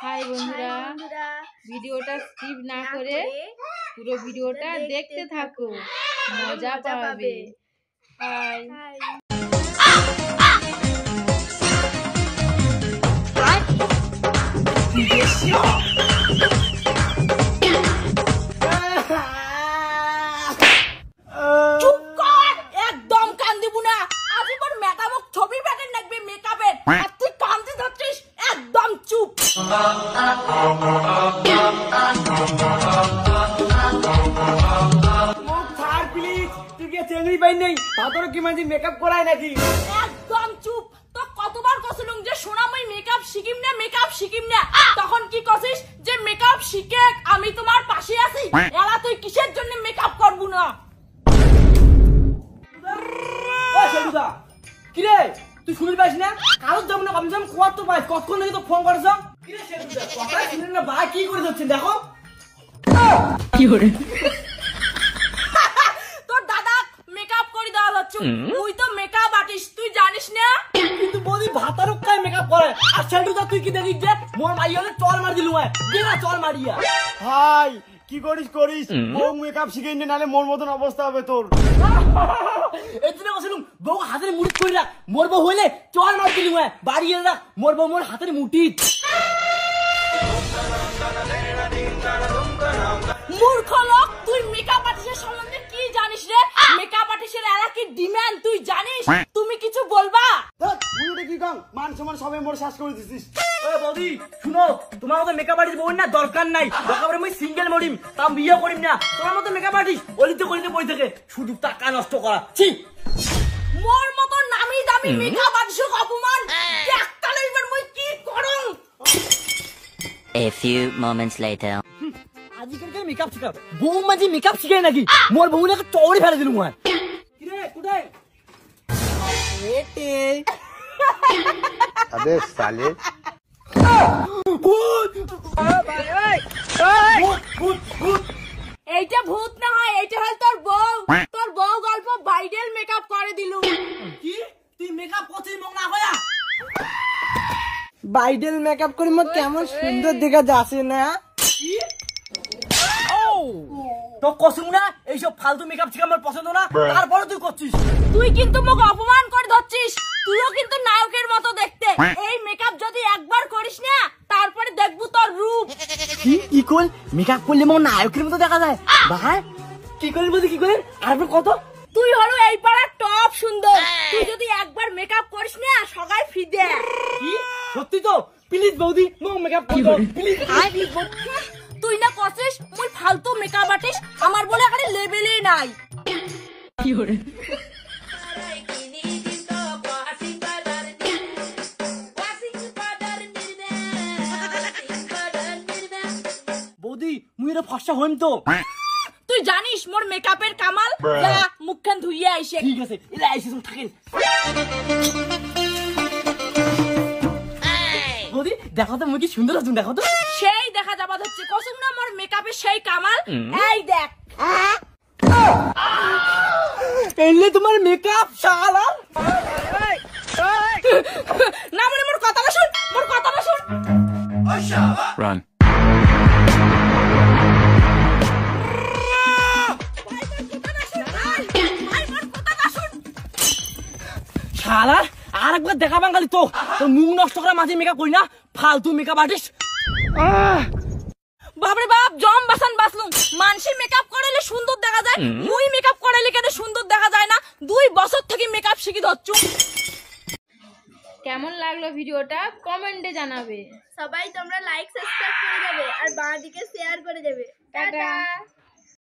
High বন্ধুরা, ভিডিওটা skip না করে পুরো ভিডিওটা দেখতে থাকো, মজা পাবে। হাই একদম কান দিব না। আজীবন মেকআপ ছবি প্যাটার্ন লাগবে মেকআপের, আর তুই কান্দি ধরছিস। একদম চুপ। তুই কি চেঙ্গি পাই নেই ভাতর কি মাঝে মেকআপ করায় নাকি? একদম চুপ। তো কতবার কছিলুম যে সোনাময় মেকআপ শিখিম না, তখন কি কছিস যে মেকআপ শিখে আমি তোমার পাশে আছি। এলা তুই কিসের জন্য মেকআপ করবো না? কিরে তুই শুনির পাইস না? কারোর যাবো না কমসে কম খোয়ার তো পাইস। কতক্ষণ থেকে তো ফোন করছ? কিরে কথাই শুনেন না ভাই, কি করে যাচ্ছেন দেখো। কি করে তোর দাদা মেকআপ করে দেওয়া হচ্ছে। তুই তো মেকআপ আর্টিস্ট, তুই জানিস না? কিন্তু বলি ভাতার কায় মেকআপ করে আর সেলুদা তুই কি দেখিস যে মোর মাইয়া হলে চল মার দিলু হয় বিনা চল মারিয়া। হাই কি করিস বউ মেকআপ শিখেই নে, নালে মোর মতন অবস্থা হবে তোর। এই জন্য বলছিলাম বউ হাতের মুঠি করি রাখ, মোর বউ হইলে চল মার দিলু হয় বাড়ি এনে রাখ মোর বউ মোর হাতের মুঠি। মূর্খ লোক, তুই মেকআপ আর্টিস্টের সম্বন্ধে কি জানিস রে? মেকআপ আর্টিস্টের এরা কি ডিমান্ড তুই জানিস? তুমি কিছু বলবা? তুই ওটা কি কম মান সমান সবাই মোর শ্বাস করে দিছিস। বৌদি শুনো, তোমার মতো মেকআপ আর্টিস্ট বউর না দরকার নাই। দরকার আমি সিঙ্গেল মরিম, তাও বিয়ে করিম না। তোমার মতো মেকআপ আর্টিস্ট অলিতে কলিতে বই থেকে শুধু টাকা নষ্ট করা। ছি, মোর মতো নামি দামি মেকআপ আর্টিস্ট অপমান একটালে এবার মই কি করং? A few moments later. আজকালকার মেকআপ শিখাও বউ মাঝে মেকআপ শিখাই নাকি? মোর বউ নাকি চড়ে ফেলে দিলু মই। কিরে কোথায় এটে আবে সালে এইটা ভূত না হয়, এইটা হল তোর বউ। তোর বউ গল্প ব্রাইডাল মেকআপ করে দিলু। কি তুই মেকআপ করছিস মগ না হয়া? ব্রাইডাল মেকআপ করে মত কেমন সুন্দর দেখা যাচ্ছে না? তো কসুম না এইসব ফালতু মেকআপ শিখা আমার পছন্দ না, তারপরে তুই করছিস। তুই কিন্তু মোক অপমান করে ধরছিস। তুইও কিন্তু নায়কের মতো দেখতে। এই মেকআপ যদি একবার করিস না, তারপরে দেখবো তোর রূপ। কি কল মেকআপ করলে মন নায়কের মতো দেখা যায়? ভাই কি করেন বলছি, কি করেন আর কত? তুই হলো এই পাড়ার টপ সুন্দর। তুই যদি একবার মেকআপ করিস না, সবাই ফ্রি দে। কি সত্যি তো? প্লিজ বৌদি মোক মেকআপ করো প্লিজ। তুই না কছিস মুই ফালতু মেকআপ আর্টিস্ট, আমার বলে এখানে লেভেলই নাই। কি করে বৌদি মুই এটা ফর্সা হইম তো। তুই জানিস মোর মেকআপের কামাল। যা মুখখান ধুইয়ে আইসে। ঠিক আছে এলা আইসে তুমি থাকেন। বৌদি দেখো তো মুই কি সুন্দর আছি, দেখো তো। সেই দেখা যাবা হচ্ছে কসম না মোর মেকআপের সেই কামাল। এই দেখ এলে তোমার মেকআপ শালা। না মানে মোর কথাটা শুন, মোর কথাটা শুন। Run. শালা আরেকবার দেখা বাঙালি তো তোর মুখ নষ্ট করা মাঝে মেকআপ করি না, ফালতু মেকআপ আর্টিস্ট। বাপরে বাপ, জম বাসান বাসলুম। মানসি মেকআপ করাইলে সুন্দর দেখা যায়, মুই মেকআপ করাইলে কেন সুন্দর দেখা যায় না? 2 বছর থেকে মেকআপ শিখি ধরছু। কেমন লাগলো ভিডিওটা কমেন্টে জানাবে। সবাই তোমরা লাইক সাবস্ক্রাইব করে দেবে আর বাঁ দিকে শেয়ার করে দেবে। টাটা।